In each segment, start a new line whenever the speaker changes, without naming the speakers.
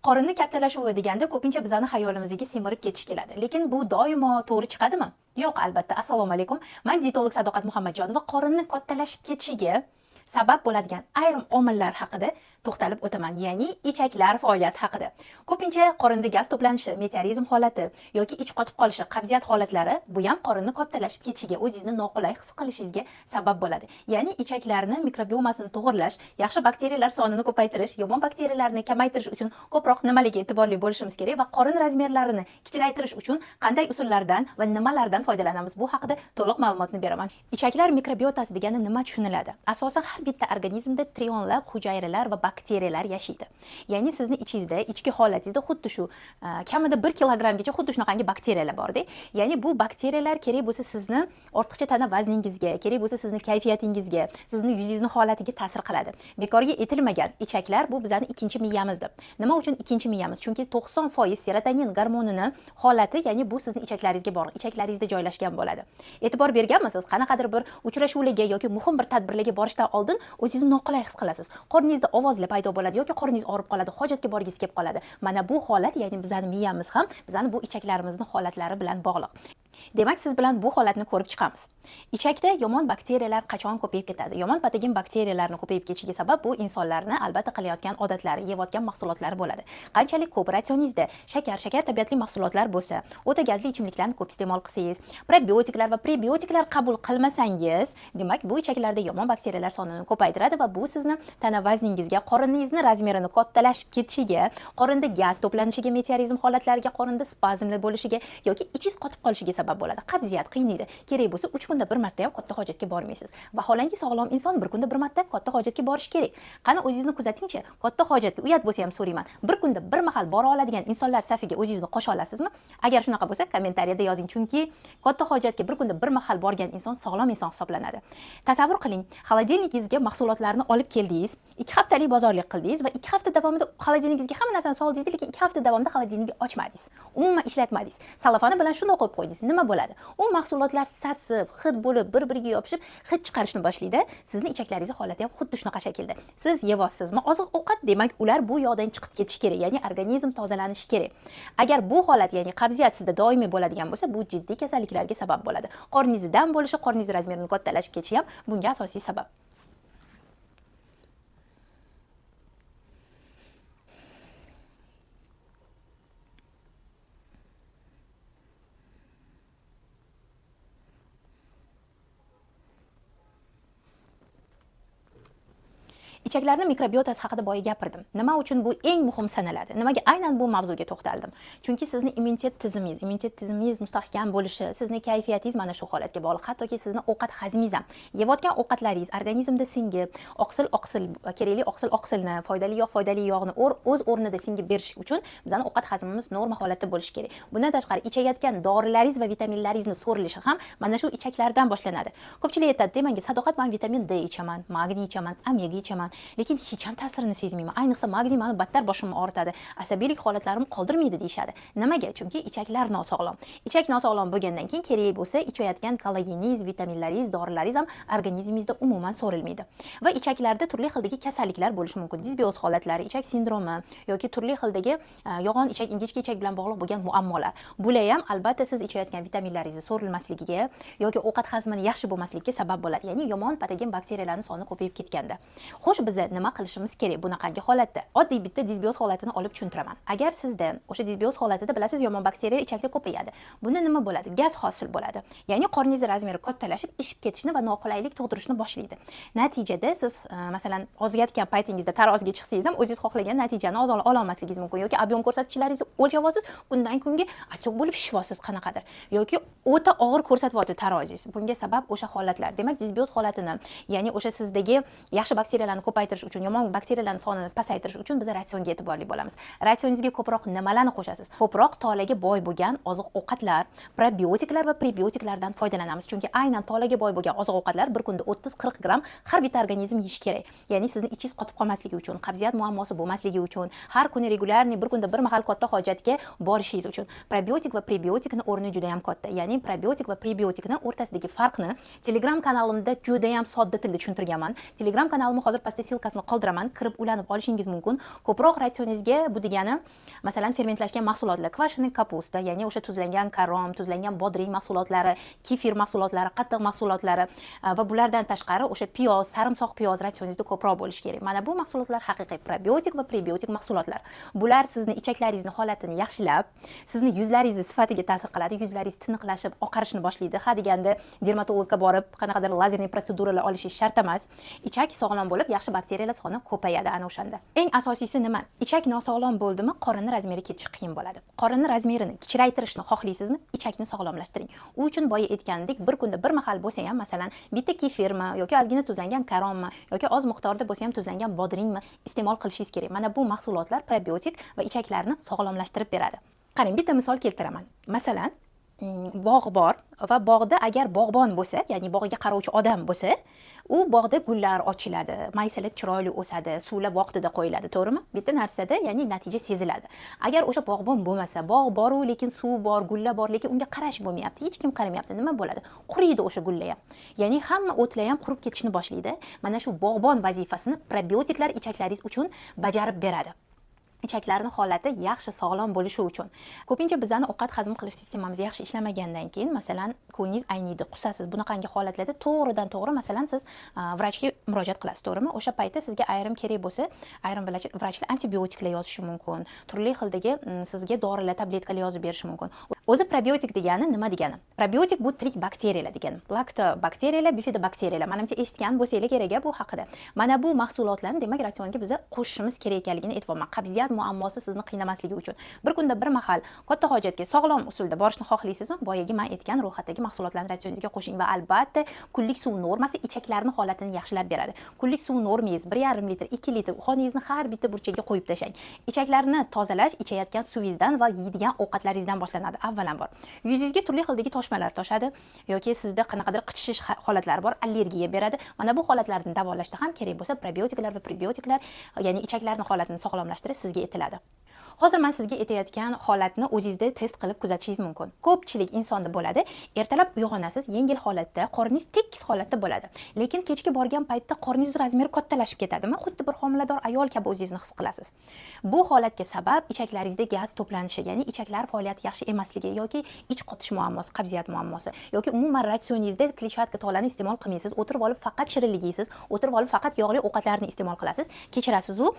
Qorinni kattalashuvi deganda ko'pincha bizani xayolimizga semirib ketish keladi. Lekin bu doimo to'g'ri chiqadimi? Yo'q, albatta. Assalomu alaykum. Men dietolog Sadoqat Muhammadjonova qorinni kattalashib ketishiga sabab bo'ladigan ayrim omillar haqida to'xtalib o'taman, ya'ni ichaklar faoliyati haqida. Ko'pincha qorinda gaz to'planishi, meteorizm holati yoki ich qotib qolishi, qabziyat holatlari bu ham qorinni kattalashib ketishiga, o'zingizni noqulay his qilishingizga sabab bo'ladi. Ya'ni ichaklarni mikrobiomasini to'g'irlash, yaxshi bakteriyalar sonini ko'paytirish, yomon bakteriyalarni kamaytirish uchun ko'proq nimalarga e'tiborli bo'lishimiz kerak va qorin razmerlarini kichraytirish uchun qanday usullardan va nimalardan foydalanamiz, bu haqida to'liq ma'lumotni beraman. Ichaklar mikrobiotasi degani nima tushuniladi? Asosan har bitta organizmda trillionlab hujayralar va bakteriyalar yashaydi. Ya'ni sizni ichingizda, ichki holatingizda xuddi shu kamida 1 kilogramgacha xuddi shunaqangi bakteriyalar bor-da. Ya'ni bu bakteriyalar kerak bo'lsa sizni ortiqcha tana vazningizga, kerak bo'lsa sizni kayfiyatingizga, sizni yuzingizni holatiga ta'sir qiladi. Bekorga aytilmagan ichaklar bu bizning ikkinchi miyamizdir. Nima uchun ikkinchi miyamiz? Chunki 90% serotonin gormonini holati, ya'ni bu sizning ichaklaringizga bog'liq, ichaklaringizda joylashgan bo'ladi. E'tibor berganmisiz? Qanaqadir bir uchrashuvlarga yoki muhim bir tadbirlarga borishdan oldin o'zingizni noqulay his qilasiz. Qorningizda ovozlar paydo bo'ladi yoki qorningiz og'rib qoladi, hojatga borgingiz kelib qoladi. Mana bu holat, ya'ni bizning miyamiz ham bizning bu ichaklarimizning holatlari bilan bog'liq. Demak, siz bilan bu holatni ko'rib chiqamiz. Ichakda yomon bakteriyalar qachon ko'payib ketadi? Yomon patogen bakteriyalarning ko'payib ketishiga sabab bu insonlarning albatta qilayotgan odatlari, yeyotgan mahsulotlari bo'ladi. Qanchalik ko'p ratsioningizda shakar tabiatli mahsulotlar bo'lsa, o'ta gazli ichimliklarni ko'p iste'mol qilsangiz, probiotiklar va prebiotiklar qabul qilmasangiz, demak, bu ichaklarda yomon bakteriyalar sonini ko'paytiradi va bu sizni tana vazningizga, qoriningizning razmerini kattalashib ketishiga, qorinda gaz to'planishiga, meteorizm holatlariga, qorinda spazmlar bo'lishiga yoki ichingiz qotib qolishiga sabab bo'ladi. Qabziyat qiynaydi. Kerak bo'lsa 3 kunda bir marta ham katta hojatga bormaysiz. Vaholanki sog'lom inson bir kunda bir marta katta hojatga borish kerak. Qani o'zingizni kuzatingchi, katta hojatga uyat bo'lsa ham so'rayman. Bir kunda bir mahal bora oladigan insonlar safiga o'zingizni qo'sha olasizmi? Agar shunaqa bo'lsa, kommentariyada yozing, chunki katta hojatga bir kunda bir mahal borgan inson sog'lom inson hisoblanadi. Tasavvur qiling, xolodilnikingizga mahsulotlarni olib keldingiz, 2 haftalik bozorlik qildingiz va 2 hafta davomida xolodilnikingizga hamma narsani soldingiz, lekin 2 hafta davomida xolodilnikni ochmadingiz. Umuman ishlatmadingiz. Salofani bilan shunday qo'yib qo'ydingiz. Nima bo'ladi? U mahsulotlar sasib, hid bo'lib, bir-biriga yopishib, hid chiqarishni boshlaydi. Sizning ichaklaringiz holati ham xuddi shunaqa shaklda. Siz yeyapsizmi? Oziq-ovqat, demak, ular bu yoqdan chiqib ketishi kerak, ya'ni organizm tozalanishi kerak. Agar bu holat, ya'ni qabziyat sizda doimiy bo'ladigan bo'lsa, bu jiddiy kasalliklarga sabab bo'ladi. Qorningizda dam bo'lishi, qorningiz razmerining kattalashib ketishi ham bunga asosiy sabab. Ichaklarning mikrobiotasi haqida boya gapirdim. Nima uchun bu eng muhim sanaladi? Nimaga aynan bu mavzuga to'xtaldim? Chunki sizning immunitet tizimingiz mustahkam bo'lishi, sizning kayfiyatingiz mana shu holatga bog'liq. Hattoki sizning ovqat hazmingiz ham, yeyotgan ovqatlaringiz organizmda singib, oqsil, kerakli oqsilni, foydali yog'ni o'z o'rnida singib berish uchun bizning ovqat hazmimiz norma holatda bo'lishi kerak. Bundan tashqari ichayotgan dorilaringiz va vitaminlaringizni so'rilishi ham mana shu ichaklardan boshlanadi. Ko'pchilik aytadi, demak, Sadoqat, men vitamin D ichaman, magniy ichaman, omega ichaman, lekin hech ham ta'sirini sezmayman. Ayniqsa magniy meni battar boshimni og'ritadi, asabiylik holatlarimni qoldirmaydi deyshadi. Nimaga? Chunki ichaklar nosog'lom. Ichak nosog'lom bo'lgandan keyin kerak bo'lsa ichayotgan kollageningiz, vitaminlaringiz, dorilaringiz ham organizmingizda umuman so'rilmaydi. Va ichaklarda turli xildagi kasalliklar bo'lishi mumkin. Disbioz holatlari, ichak sindromi yoki turli xildagi yog'on ichak, ingichka ichak bilan bog'liq bo'lgan muammolar. Bular ham albatta siz ichayotgan vitaminlaringizni so'rilmasligiga yoki ovqat hazmini yaxshi bo'lmasligiga sabab bo'ladi. Ya'ni yomon patogen bakteriyalarning soni ko'payib ketganda. Xo'sh, biz nima qilishimiz kerak bunaqangi holatda? Oddiy bitta disbioz holatini olib tushuntiraman. Agar sizda o'sha disbioz holatida bilasiz, yomon bakteriya ichakda ko'payadi. Bunda nima bo'ladi? Gaz hosil bo'ladi. Ya'ni qorningiz razmeri kattalashib, ishib ketishni va noqulaylik tug'dirishni boshlaydi. Natijada siz masalan ozayotgan paytingizda taroziga chiqsangiz ham o'zingiz xohlagan natijani ola olmasligingiz mumkin yoki ob'yom ko'rsatkichlaringizni o'lchayapsiz, kundan kunga achchiq bo'lib shifosiz qanaqadir yoki o'ta og'ir ko'rsatyapti tarozingiz. Bunga sabab o'sha holatlar. Demak, disbioz holatini, ya'ni o'sha sizdagi yaxshi bakteriyalarni ko'paytirish uchun, yomon bakteriyalarning sonini pasaytirish uchun biz ratsionga e'tiborli bo'lamiz. Ratsioningizga ko'proq nimalarni qo'shasiz? Ko'proq tolaga boy bo'lgan oziq-ovqatlar, probiotiklar va prebiotiklardan foydalanamiz. Chunki aynan tolaga boy bo'lgan oziq-ovqatlar bir kunda 30-40 gramm har bitta organizm yeyish kerak. Ya'ni sizning ichingiz qotib qolmasligi uchun, qabziyat muammosi bo'lmasligi uchun, har kuni regularniy bir kunda bir mahal katta hojatga borishingiz uchun. Probiotik va prebiotikning o'rni juda ham katta. Ya'ni probiotik va prebiotikning o'rtasidagi farqni Telegram kanalimda juda ham sodda tilda tushuntirganman. Telegram kanalimni hozir pastda saytida silkasini qoldiraman, kirib ulanib olishingiz mumkin. Ko'proq ratsioningizga bu degani, masalan, fermentlashgan mahsulotlar, kvashenniy kapusta, ya'ni o'sha tuzlangan karom, tuzlangan bodring mahsulotlari, kefir mahsulotlari, qatiq mahsulotlari va bulardan tashqari o'sha piyoz, sarimsoq piyoz ratsioningizda ko'proq bo'lishi kerak. Mana bu mahsulotlar haqiqiy probiotik va prebiotik mahsulotlar. Bular sizni ichaklaringizni holatini yaxshilab, sizni yuzlaringiz sifatiga ta'sir qiladi. Yuzlaringiz tiniqlashib, oqarishni boshlaydi. Ha deganda dermatologga borib, qanaqadir lazerniy protseduralar olishingiz shart emas. Ichak sog'lom bo'lib, yaxshi bakteriyalar soni ko'payadi ana o'shanda. Eng asosiysi nima? Ichak nosog'lom bo'ldimi, qorinni razmeri ketishi qiyin bo'ladi. Qorinni razmerini kichraytirishni xohlaysizmi? Ichakni sog'lomlashtiring. U uchun boya aytganidek, bir kunda bir mahal bo'lsa ham, masalan, bitta kefirmi yoki ozgina tuzlangan karommi yoki oz miqdorda bo'lsa ham tuzlangan bodringmi iste'mol qilishingiz kerak. Mana bu mahsulotlar probiotik va ichaklarni sog'lomlashtirib beradi. Qarang, bitta misol keltiraman. Masalan, bog' bor va bog'da agar bog'bon bo'lsa, ya'ni bog'iga qarovchi odam bo'lsa, u bog'da gullar ochiladi, maysalar chiroyli o'sadi, suvlar vaqtida qo'yiladi, to'g'rimi? Bitta narsada, ya'ni natija seziladi. Agar o'sha bog'bon bo'lmasa, bog' bor-u, lekin suv bor, gullar bor, lekin unga qarash bo'lmayapti, hech kim qaramayapti, nima bo'ladi? Quriydi o'sha gullar ham. Ya'ni hamma o'tlar ham qurib ketishni boshlaydi. Mana shu bog'bon vazifasini probiotiklar ichaklaringiz uchun bajarib beradi. Ichaklarning holati yaxshi, sog'lom bo'lishi uchun. Ko'pincha bizning ovqat hazm qilish sistemamiz yaxshi ishlamagandan keyin, masalan, ko'nglingiz ayniydi, qusasiz. Bunaqangi holatlarda to'g'ridan to'g'ri, masalan, siz vrachga murojaat qilasiz, to'g'rimi? O'sha paytda sizga ayrim kerak bo'lsa, ayrim vrachlar antibiotiklar yozishi mumkin. Turli xildagi sizga dorilar, tabletkalar yozib berishi mumkin. O'zi probiotik degani nima degani? Probiotik bu tirik bakteriyalar degani. Lactobakteriyalar, bifidobakteriyalar. Menimcha eshitgan bo'lsangiz kerak bu haqida. Mana bu mahsulotlarni demak ratsionga biz qo'shishimiz kerak ekanligini aytibman. Qabziyat muammosi sizni qiynamasligi uchun. Bir kunda bir mahal katta hojatga sog'lom usulda borishni xohlaysizmi? Boyagi men aytgan ro'yxatdagi mahsulotlarni ratsioningizga qo'shing va albatta kunlik suv normasi ichaklarning holatini yaxshilab beradi. Kunlik suv normangiz 1,5 litr, 2 litr xoningizni har bitta burchagiga qo'yib tashlang. Ichaklarni tozalash ichayotgan suvingizdan va yeydigan ovqatlaringizdan boshlanadi. Avvalambor, yuzingizga turli xildagi toshmalar toshadi yoki sizda qanaqadir qichishish holatlari bor, allergiya beradi. Mana bu holatlarni davolashda ham kerak bo'lsa probiotiklar va prebiotiklar, ya'ni ichaklarning holatini sog'lomlashtirish sizga aytiladi. Hozir men sizga aytayotgan holatni o'zingizda test qilib kuzatishingiz mumkin. Ko'pchilik insonda bo'ladi. Ertalab uyg'onasiz, yengil holatda, qorningiz tekis holatda bo'ladi. Lekin kechga borgan paytda qorningiz razmeri kattalashib ketadimi? Xuddi bir homilador ayol kabi o'zingizni his qilasiz. Bu holatga sabab ichaklaringizda gaz to'planishi, ya'ni ichaklar faoliyati yaxshi emasligi yoki ich qotish muammosi, qabziyat muammosi yoki umuman ratsioningizda kletchatka tolani iste'mol qilmaysiz, o'tirib olib faqat shirinlik yeysiz, o'tirib olib faqat yog'li ovqatlarni iste'mol qilasiz. Kechirasiz, u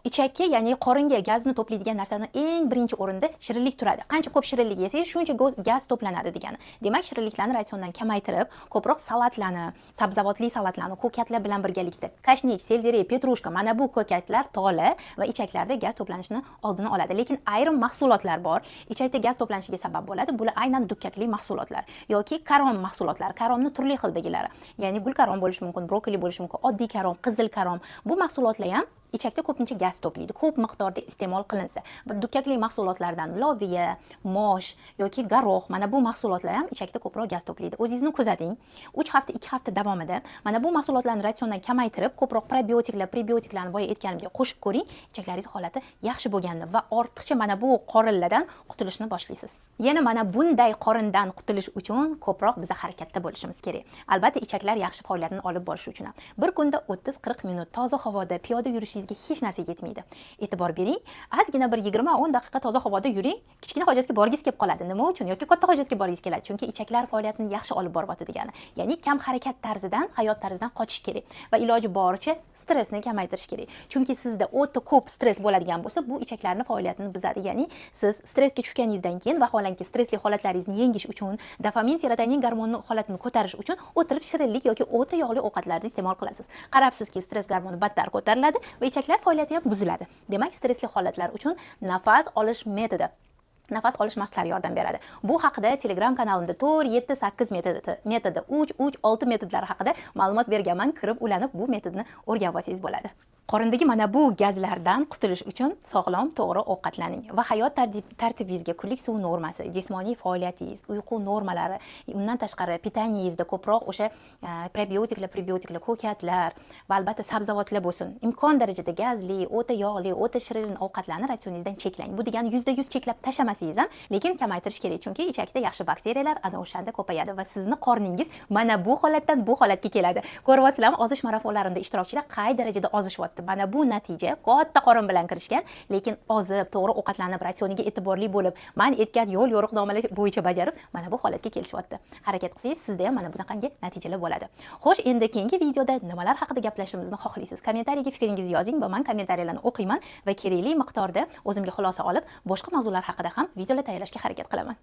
ichakka, ya'ni qoringa gazni to'playdigan narsani eng birinchi o'rinda shirinlik turadi. Qancha ko'p shirinlik yesangiz, shuncha gaz to'planadi degani. Demak, shirinliklarni ratsiondan kamaytirib, ko'proq salatlarni, sabzavotli salatlarni, ko'katlar bilan birgalikda kashnich, selderiy, petrushka, mana bu ko'katlar tola va ichaklarda gaz to'planishini oldini oladi. Lekin ayrim mahsulotlar bor, ichakda gaz to'planishiga sabab bo'ladi. Bular aynan dukkakli mahsulotlar yoki karom mahsulotlar. Karomning turli xildagilari. Ya'ni gul karom bo'lishi mumkin, brokoli bo'lishi mumkin, oddiy karom, qizil karom. Bu mahsulotlar ham ichakda ko'pincha gaz to'playdi. Ko'p miqdorda iste'mol qilinsa, dukkakli mahsulotlardan loviya, mosh yoki garog, mana bu mahsulotlar ham ichakda ko'proq gaz to'playdi. O'zingizni kuzating. 3 hafta, 2 hafta davomida mana bu mahsulotlarni ratsiondan kamaytirib, ko'proq probiotiklar, prebiotiklarni boya aytganimdek qo'shib ko'ring, ichaklaringiz holati yaxshi bo'lganini va ortiqcha mana bu qorinlardan qutulishni boshlaysiz. Yana mana bunday qorindan qutulish uchun ko'proq biz harakatda bo'lishimiz kerak. Albatta, ichaklar yaxshi faoliyatini olib borish uchun ham. Bir kunda 30-40 minut toza havoda piyoda yurish hech narsa yetmaydi. E'tibor bering, ozgina bir 20-10 daqiqa toza havoda yuring, kichkina hojatga borgingiz kelib qoladi. Nima uchun? Yoki katta hojatga borgingiz keladi. Chunki ichaklar faoliyatini yaxshi olib boryapti degani. Ya'ni kam harakat tarzidan, hayot tarzidan qochish kerak va iloji boricha stressni kamaytirish kerak. Chunki sizda o'ta ko'p stress bo'ladigan bo'lsa, bu ichaklarning faoliyatini buzadi. Ya'ni siz stressga tushganingizdan keyin vaholanki stressli holatlaringizni yengish uchun, dopamin, serotonin gormoni holatini ko'tarish uchun o'tirib shirinlik yoki o'ta yog'li ovqatlarni iste'mol qilasiz. Qarabsizki, stress gormoni battar ko'tariladi va ichaklar faoliyati ham buziladi. Demak, stressli holatlar uchun nafas olish metodi, nafas olish mashqlari yordam beradi. Bu haqida Telegram kanalimda 4, 7, 8 metodi, 3, 6 metodlari haqida ma'lumot berganman. Kirib ulanib bu metodni o'rganib olsangiz bo'ladi. Qorindagi mana bu gazlardan qutulish uchun sog'lom, to'g'ri ovqatlaning va hayot tartibingizga kunlik suv normasi, jismoniy faoliyatingiz, uyqu normalari, undan tashqari pitanyengizda ko'proq o'sha prebiotiklar, ko'katlar va albatta sabzavotlar bo'lsin. Imkon darajada gazli, o'ta yog'li, o'ta shirin ovqatlarni ratsioningizdan cheklang. Bu degani 100% cheklab tashlamasangiz ham, lekin kamaytirish kerak, chunki ichakda yaxshi bakteriyalar ana o'shanda ko'payadi va sizni qorningiz mana bu holatdan bu holatga keladi. Ko'ryapsizlarmi, ozish marafonlarida ishtirokchilar qay darajada ozishyapti. Mana bu natija katta qorin bilan kirishgan, lekin ozib, to'g'ri ovqatlanib, ratsioniga e'tiborli bo'lib, man aytgan yo'l yo'riqnomalar bo'yicha bajarib, mana bu holatga kelishyapti. Harakat qilsangiz, sizda ham mana bunaqangi natijalar bo'ladi. Xo'sh, endi keyingi videoda nimalar haqida gaplashishimizni xohlaysiz? Kommentariyaga fikringizni yozing va men kommentariyalarni o'qiyman va kerakli miqdorda o'zimga xulosa olib, boshqa mavzular haqida ham videolar tayyorlashga harakat qilaman.